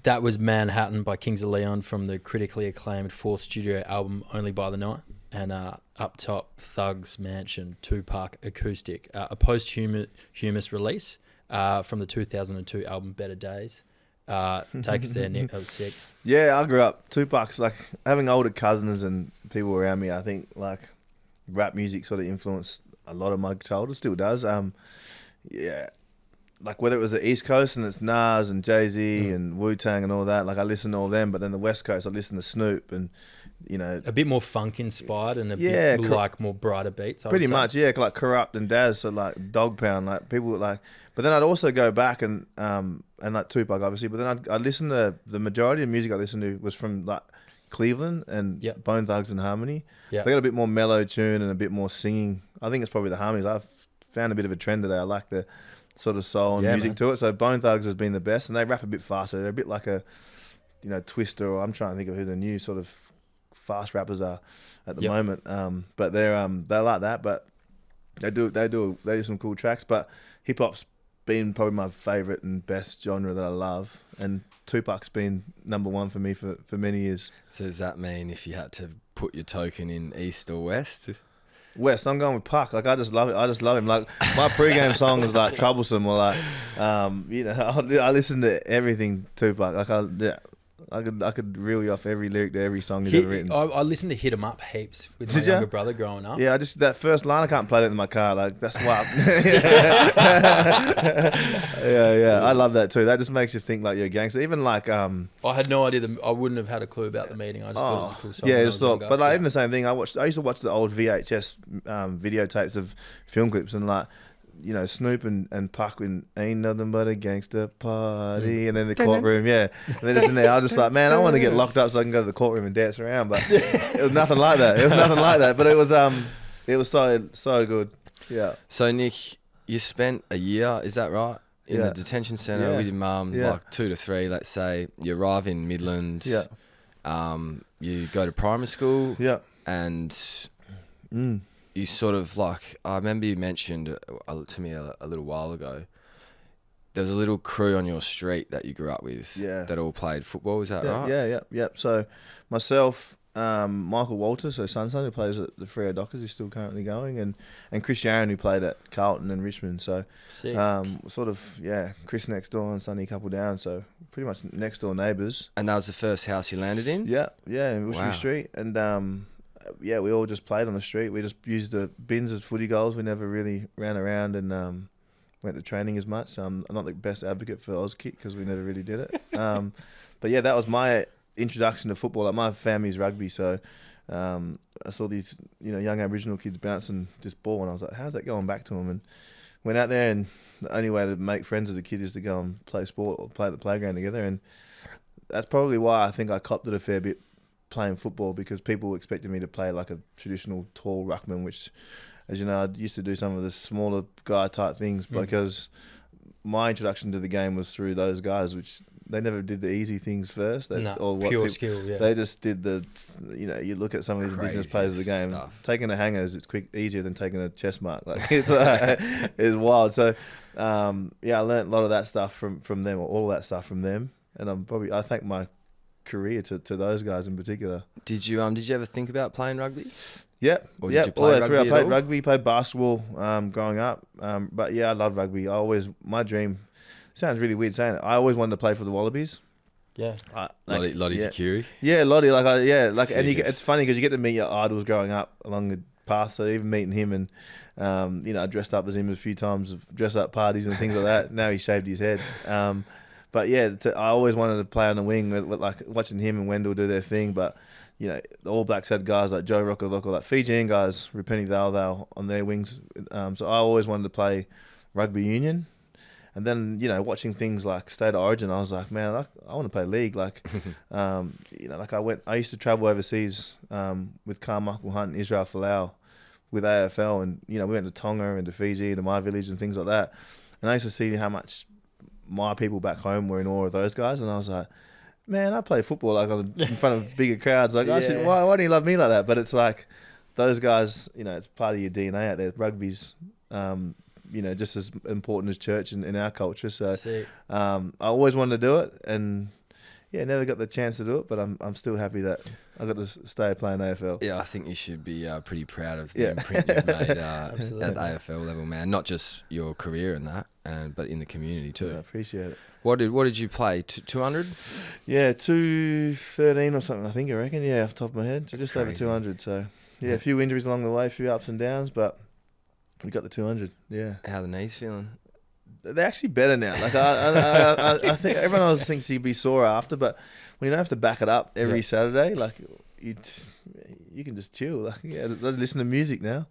That was Manhattan by Kings of Leon from the critically acclaimed fourth studio album Only by the Night. And up top, Thug's Mansion, Tupac Acoustic, a posthumous release from the 2002 album Better Days. Take us there, Nick. That was sick. Yeah, I grew up. Tupac's like having older cousins and people around me. I think like rap music sort of influenced a lot of my childhood. Still does. Yeah. Like whether it was the East Coast and it's Nas and Jay-Z and Wu-Tang and all that, like I listened to all them, but then the West Coast I listened to Snoop and, you know... A bit more funk inspired and a bit like more brighter beats, Pretty much, yeah, like Corrupt and Daz, so like Dog Pound, like people like... But then I'd also go back and like Tupac obviously, but then I'd listen to... The majority of music I listened to was from like Cleveland and Bone Thugs and Harmony. They got a bit more mellow tune and a bit more singing. I think it's probably the harmonies. I've found a bit of a trend today. I like the... sort of soul and music to it. So Bone Thugs has been the best, and they rap a bit faster. They're a bit like a, you know, Twister, or I'm trying to think of who the new sort of fast rappers are at the moment. But they're like that, but they do some cool tracks. But hip hop's been probably my favorite and best genre that I love, and Tupac's been number one for me for many years. So does that mean if you had to put your token in East or West? West, I'm going with Puck. Like I just love it. I just love him. Like my pre-game song is like Troublesome, or like, you know, I listen to everything Tupac. Like I could reel you off every lyric to every song he's ever written. I listened to Hit 'Em Up heaps with my younger brother growing up. Yeah, that first line I can't play that in my car. Like that's why. yeah. I love that too. That just makes you think like you're a gangster. Even like I had no idea. I wouldn't have had a clue about the meeting. I just thought it was a cool song. Yeah, just thought. But like even the same thing. I used to watch the old VHS videotapes of film clips and like. You know, Snoop and Puck in Ain't Nothing But a Gangster Party, and then the courtroom, and then just in there, I was just like, man, I want to get locked up so I can go to the courtroom and dance around, but it was nothing like that. But it was so good. Yeah. So Nick, you spent a year, is that right, in the detention centre with your mum, like 2 to 3, let's say. You arrive in Midland. Yeah. You go to primary school. Yeah. And. You sort of like, I remember you mentioned to me a little while ago, there was a little crew on your street that you grew up with that all played football, is that right? Yeah. So myself, Michael Walter, so Sun, who plays at the Freo Dockers, is still currently going, and Chris Yarran, who played at Carlton and Richmond. So sort of, Chris next door and Sonny a couple down, so pretty much next door neighbours. And that was the first house you landed in? Yeah, in Wishby Street. And we all just played on the street. We just used the bins as footy goals. We never really ran around and went to training as much. So I'm not the best advocate for Auskick because we never really did it. But yeah, that was my introduction to football. Like my family's rugby, so I saw these young Aboriginal kids bouncing this ball, and I was like, how's that going back to them? And went out there, and the only way to make friends as a kid is to go and play sport or play at the playground together. And that's probably why I think I copped it a fair bit playing football, because people expected me to play like a traditional tall ruckman, which, as you know, I used to do some of the smaller guy type things because my introduction to the game was through those guys, which they never did the easy things first. Pure skill, yeah. They just did you look at some of these Indigenous players of the game, taking a hangers, it's easier than taking a chest mark. Like it's wild. So I learned a lot of that stuff from them, or all of that stuff from them, and I thank my career to those guys in particular. Did you ever think about playing rugby? Yeah. Or did you play rugby? I played rugby, played basketball growing up. But yeah, I loved rugby. My dream, sounds really weird saying it, I always wanted to play for the Wallabies. Yeah. Lottie Takiri. Yeah, Lottie. And it's funny because you get to meet your idols growing up along the path. So even meeting him and, I dressed up as him a few times, dress-up parties and things like that. Now he shaved his head. But yeah, I always wanted to play on the wing, with like watching him and Wendell do their thing. But the All Blacks had guys like Joe Rokoloko, like Fijian guys, Rupeni Thao on their wings. So I always wanted to play rugby union. And then watching things like State of Origin, I was like, man, I want to play league. Like, I used to travel overseas with Carmichael Hunt and Israel Folau with AFL, and we went to Tonga and to Fiji and to my village and things like that. And I used to see how much my people back home were in awe of those guys, and I was like, man, I play football like in front of bigger crowds. Like, why do you love me like that? But it's like those guys, it's part of your DNA out there. Rugby's, just as important as church in our culture. So I always wanted to do it, and never got the chance to do it, but I'm still happy that I got to stay playing AFL. Yeah, I think you should be pretty proud of the imprint you've made at the AFL level, man. Not just your career and that, but in the community too. I appreciate it. What did you play? 200? Yeah, 213 or something, I reckon. Yeah, off the top of my head. So just Crazy. over 200. So, yeah, a few injuries along the way, a few ups and downs, but we got the 200, yeah. How are the knees feeling? They're actually better now. Like I think everyone always thinks you'd be sore after, but when you don't have to back it up every Saturday, like you can just chill. Like listen to music now.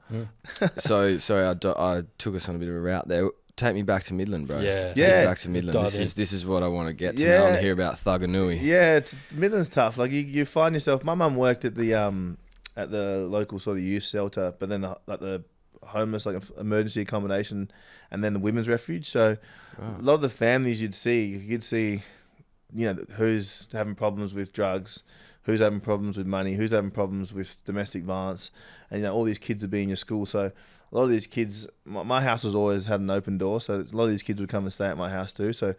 So sorry, I took us on a bit of a route there. Take me back to Midland, bro. Yeah. Take us back to Midland. This is what I want to get to now and hear about Thuganui. Yeah, Midland's tough. Like you find yourself. My mum worked at the local sort of youth shelter, but then the homeless, like emergency accommodation, and then the women's refuge. So a lot of the families you'd see, who's having problems with drugs, who's having problems with money, who's having problems with domestic violence, and all these kids would be in your school. So a lot of these kids, my house has always had an open door, so a lot of these kids would come and stay at my house too. So,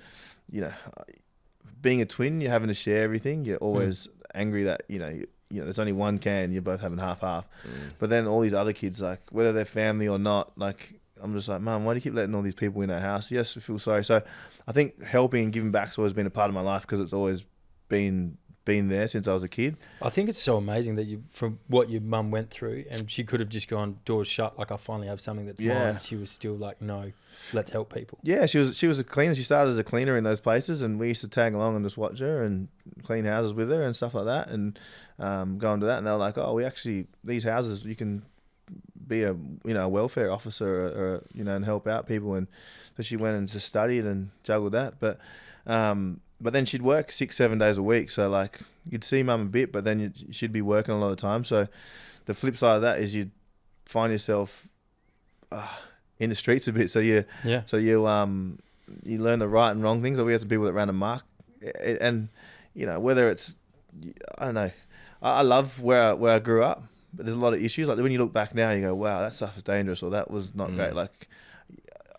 being a twin, you're having to share everything. You're always angry that there's only one can, you're both having half. But then all these other kids, like whether they're family or not, like I'm just like, Mum, why do you keep letting all these people in our house? Yes, we feel sorry. So I think helping and giving back's always been a part of my life because it's always been there since I was a kid. I think it's so amazing that from what your mum went through, and she could have just gone doors shut, like I finally have something that's mine. She was still like, no, let's help people. Yeah, she was a cleaner. She started as a cleaner in those places, and we used to tag along and just watch her and clean houses with her and stuff like that, and go into that. And they were like, oh, these houses you can be a welfare officer or and help out people. And so she went and just studied and juggled that, but then she'd work 6-7 days a week. So like you'd see mum a bit, but then she'd be working a lot of the time. So the flip side of that is you'd find yourself in the streets a bit. So you learn the right and wrong things. So we had some people that ran a mark, and whether it's, I don't know, I love where I grew up, but there's a lot of issues. Like when you look back now, you go, wow, that stuff was dangerous, or that was not great. Like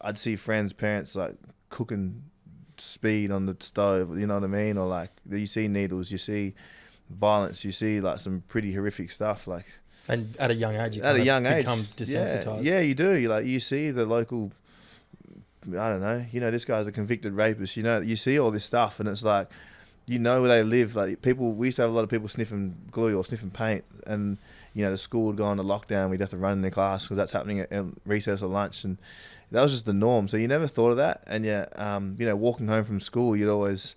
I'd see friends' parents like cooking speed on the stove, you know what I mean? Or like you see needles, you see violence, you see like some pretty horrific stuff. Like, and at a young age, you become desensitized. Yeah, you do. You see the local, I don't know, this guy's a convicted rapist. You see all this stuff, and it's like, where they live. Like we used to have a lot of people sniffing glue or sniffing paint, and the school would go into lockdown. We'd have to run in their class because that's happening at recess or lunch, and that was just the norm. So you never thought of that. And walking home from school, you'd always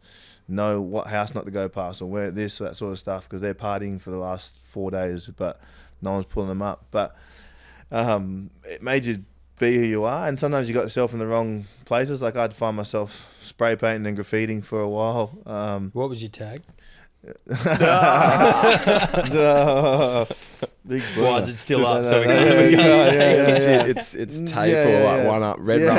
know what house not to go past or where this or that sort of stuff because they're partying for the last 4 days, but no one's pulling them up. But it made you be who you are. And sometimes you got yourself in the wrong places. Like I'd find myself spray painting and graffitiing for a while. What was your tag? Big why is it still up? So it's tape or like one up red rum.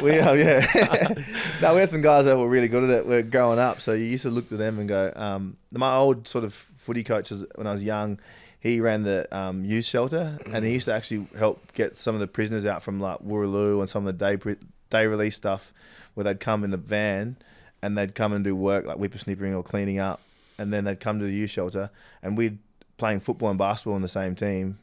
We had some guys that were really good at it. We're growing up, so you used to look to them and go. My old sort of footy coaches when I was young, he ran the youth shelter, and he used to actually help get some of the prisoners out from like Wooroloo and some of the day release stuff, where they'd come in a van. And they'd come and do work like whippersnippering or cleaning up, and then they'd come to the youth shelter, and we'd playing football and basketball in the same team.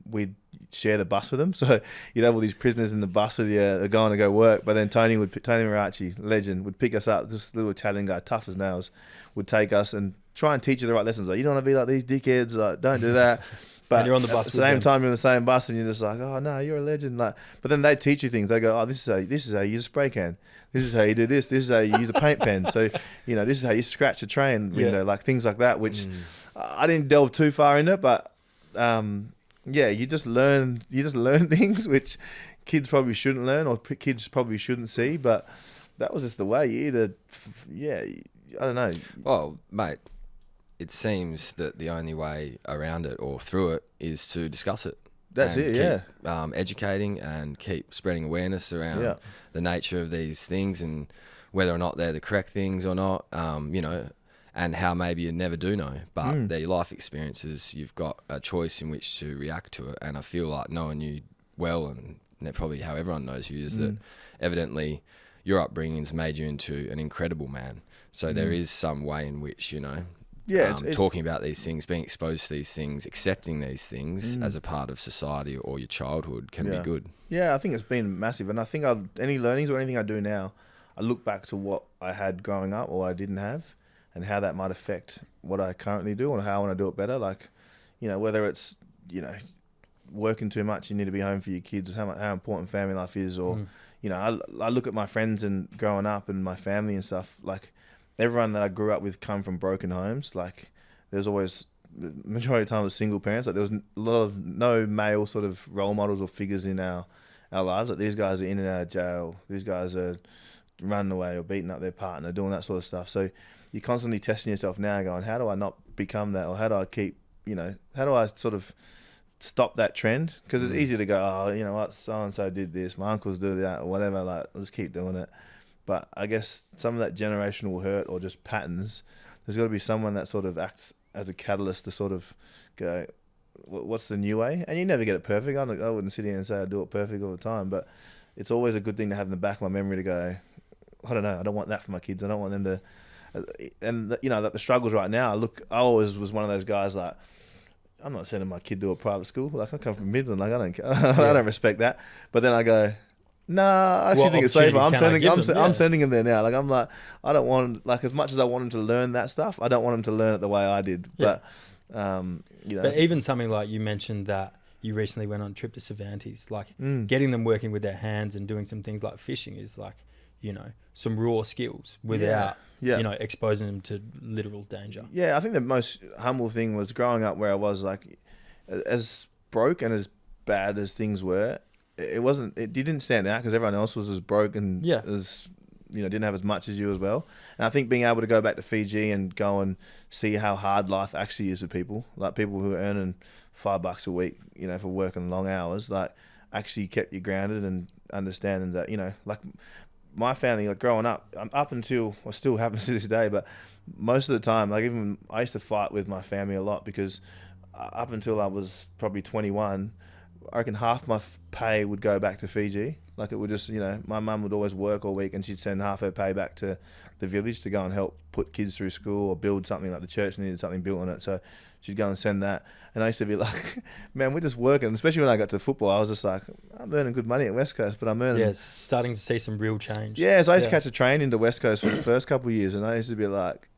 We'd share the bus with them, so you'd have all these prisoners in the bus with you, they're going to go work. But then Tony Marachi, legend, would pick us up. This little Italian guy, tough as nails, would take us and try and teach you the right lessons. Like, you don't want to be like these dickheads. Like, don't do that. But and you're on the bus at the same time, you're on the same bus, and you're just like, oh no, you're a legend. Like, but then they teach you things. They go, oh, this is how you use a spray can. This is how you do this. This is how you use a paint pen. So, this is how you scratch a train window, like things like that, which I didn't delve too far into, but you just learn things which kids probably shouldn't learn or kids probably shouldn't see. But that was just the way. You either, I don't know. Well, mate, it seems that the only way around it or through it is to discuss it. That's it, keep, educating and keep spreading awareness around the nature of these things and whether or not they're the correct things or not, and how maybe you never do know. But they're your life experiences. You've got a choice in which to react to it. And I feel like knowing you well, and probably how everyone knows you, is that evidently your upbringing's made you into an incredible man. So there is some way in which, it's talking about these things, being exposed to these things, accepting these things as a part of society or your childhood can be good. Yeah, I think it's been massive. And I think any learnings or anything I do now, I look back to what I had growing up or I didn't have and how that might affect what I currently do or how I want to do it better. Like, whether it's, working too much, you need to be home for your kids, how important family life is, or, I look at my friends and growing up and my family and stuff, like, everyone that I grew up with come from broken homes. Like, there's always, the majority of the time, was single parents. Like, there was a lot of no male sort of role models or figures in our lives. Like, these guys are in and out of jail. These guys are running away or beating up their partner, doing that sort of stuff. So you're constantly testing yourself now, going, how do I not become that? Or how do I keep, how do I sort of stop that trend? Because it's easy to go, oh, you know what, so-and-so did this, my uncles do that, or whatever. Like, I'll just keep doing it. But I guess some of that generational hurt or just patterns, there's got to be someone that sort of acts as a catalyst to sort of go, what's the new way? And you never get it perfect. I wouldn't sit here and say I do it perfect all the time, but it's always a good thing to have in the back of my memory to go, I don't know, I don't want that for my kids. I don't want them to, and like the struggles right now, I always was one of those guys like, I'm not sending my kid to a private school. Like, I come from Midland, like, I don't care. I don't respect that. But then I go, I actually think it's safer. I'm sending him there now. Like, I'm like, I don't want, like, as much as I want him to learn that stuff, I don't want him to learn it the way I did. Yeah. But, But even something like you mentioned that you recently went on a trip to Cervantes, like getting them working with their hands and doing some things like fishing is like, some raw skills without, exposing them to literal danger. Yeah, I think the most humble thing was growing up where I was, like, as broke and as bad as things were, it didn't stand out because everyone else was as broke and as, didn't have as much as you as well. And I think being able to go back to Fiji and go and see how hard life actually is for people, like people who are earning $5 a week, for working long hours, like, actually kept you grounded and understanding that, like, my family, like, growing up, up until, or still happens to this day, but most of the time, like, even I used to fight with my family a lot because up until I was probably 21, I reckon half my pay would go back to Fiji. Like, it would just, my mum would always work all week and she'd send half her pay back to the village to go and help put kids through school or build something. Like, the church needed something built on it, so she'd go and send that. And I used to be like, man, we're just working. Especially when I got to football, I was just like, I'm earning good money at West Coast, but I'm earning... Yeah, starting to see some real change. Yeah, so I used to catch a train into West Coast for the first couple of years, and I used to be like,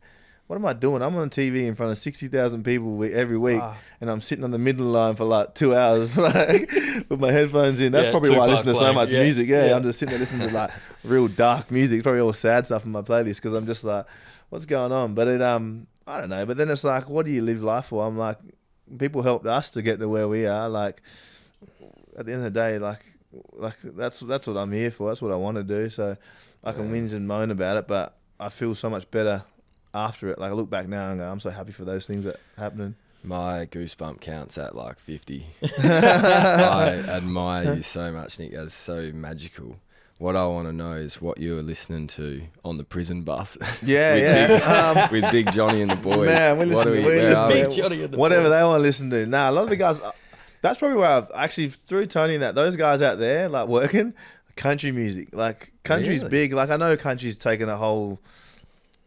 what am I doing? I'm on TV in front of 60,000 people every week, and I'm sitting on the Midland line for like 2 hours, like, with my headphones in. That's probably why I listen to so much music. Yeah, I'm just sitting there listening to like real dark music. It's probably all sad stuff in my playlist because I'm just like, what's going on? But I don't know. But then it's like, what do you live life for? I'm like, people helped us to get to where we are. Like, at the end of the day, like that's what I'm here for. That's what I want to do. So I can whinge and moan about it, but I feel so much better after it. Like, I look back now and go, I'm so happy for those things that are happening. My goosebump counts at like 50. I admire you so much, Nick. That's so magical. What I want to know is what you were listening to on the prison bus. Yeah, with Big Johnny and the boys. Man, we're listening to Big Johnny and the whatever boys. They want to listen to. Nah, a lot of the guys, that's probably where I've actually, through Tony and that, those guys out there, like, working, country music. Like, country's big. Like, I know country's taken a whole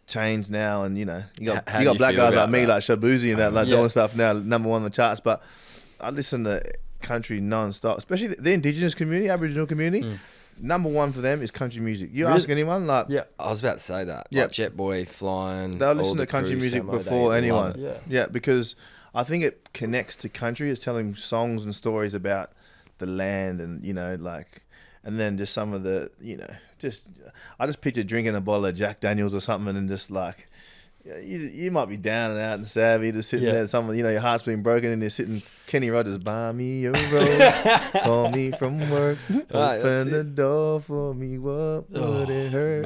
change now, and, you got black guys like me, like Shabuzi and that, like, doing stuff now, number one on the charts. But I listen to country non-stop, especially the Indigenous community, Aboriginal community. Number one for them is country music. You ask anyone, like... Yeah, I was about to say that. Yeah. Like Jet Boy, Flying... They'll listen to country music before anyone. Yeah, because I think it connects to country. It's telling songs and stories about the land and, like... And then just some of the, I just picture drinking a bottle of Jack Daniels or something and just like... You might be down and out and sad, but you're just sitting there, someone, your heart's been broken and you're sitting, Kenny Rogers, buy me a rose, call me from work, open the door for me, what would it hurt?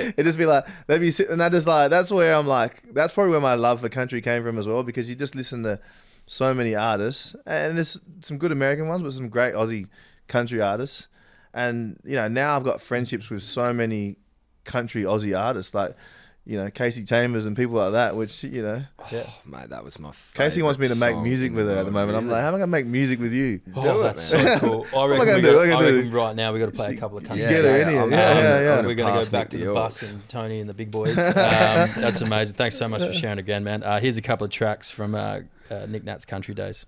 It'd just be like, they'd be sitting, and I just like, that's where I'm like, that's probably where my love for country came from as well, because you just listen to so many artists, and there's some good American ones, but some great Aussie country artists, and, now I've got friendships with so many country Aussie artists, like, Casey Chambers and people like that, which, Yeah. Mate, that was my Casey wants me to make music with her at the moment. I'm like, how am I going to make music with you? That's so cool. I reckon right now we got to play a couple of countries. Get her in here. Yeah. We're going to go back to the bus and Tony and the big boys. That's amazing. Thanks so much for sharing again, man. Here's a couple of tracks from Nick Nat's Country Days.